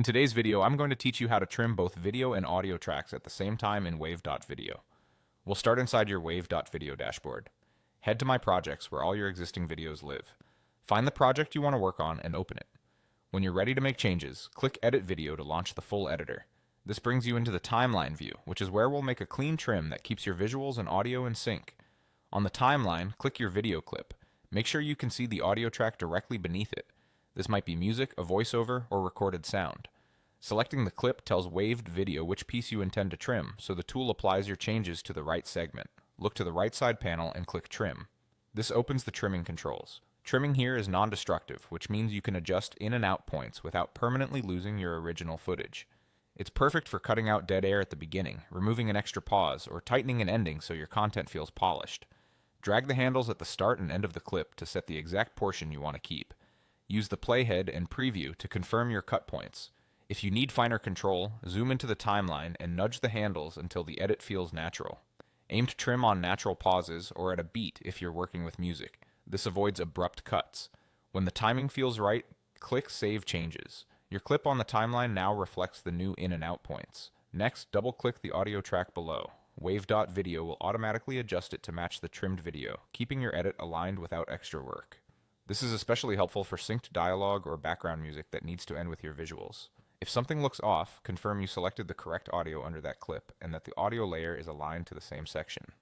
In today's video, I'm going to teach you how to trim both video and audio tracks at the same time in Wave.video. We'll start inside your Wave.video dashboard. Head to My Projects where all your existing videos live. Find the project you want to work on and open it. When you're ready to make changes, click Edit Video to launch the full editor. This brings you into the timeline view, which is where we'll make a clean trim that keeps your visuals and audio in sync. On the timeline, click your video clip. Make sure you can see the audio track directly beneath it. This might be music, a voiceover, or recorded sound. Selecting the clip tells Wave.video which piece you intend to trim, so the tool applies your changes to the right segment. Look to the right side panel and click Trim. This opens the trimming controls. Trimming here is non-destructive, which means you can adjust in and out points without permanently losing your original footage. It's perfect for cutting out dead air at the beginning, removing an extra pause, or tightening an ending so your content feels polished. Drag the handles at the start and end of the clip to set the exact portion you want to keep. Use the playhead and preview to confirm your cut points. If you need finer control, zoom into the timeline and nudge the handles until the edit feels natural. Aim to trim on natural pauses or at a beat if you're working with music. This avoids abrupt cuts. When the timing feels right, click Save Changes. Your clip on the timeline now reflects the new in and out points. Next, double-click the audio track below. Wave.video will automatically adjust it to match the trimmed video, keeping your edit aligned without extra work. This is especially helpful for synced dialogue or background music that needs to end with your visuals. If something looks off, confirm you selected the correct audio under that clip and that the audio layer is aligned to the same section.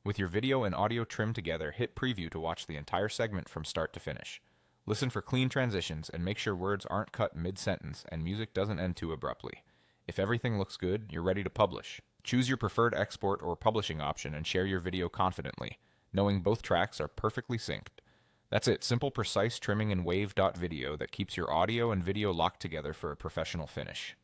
With your video and audio trimmed together, hit preview to watch the entire segment from start to finish. Listen for clean transitions and make sure words aren't cut mid-sentence and music doesn't end too abruptly. If everything looks good, you're ready to publish. Choose your preferred export or publishing option and share your video confidently, knowing both tracks are perfectly synced. That's it, simple, precise trimming in Wave.video that keeps your audio and video locked together for a professional finish.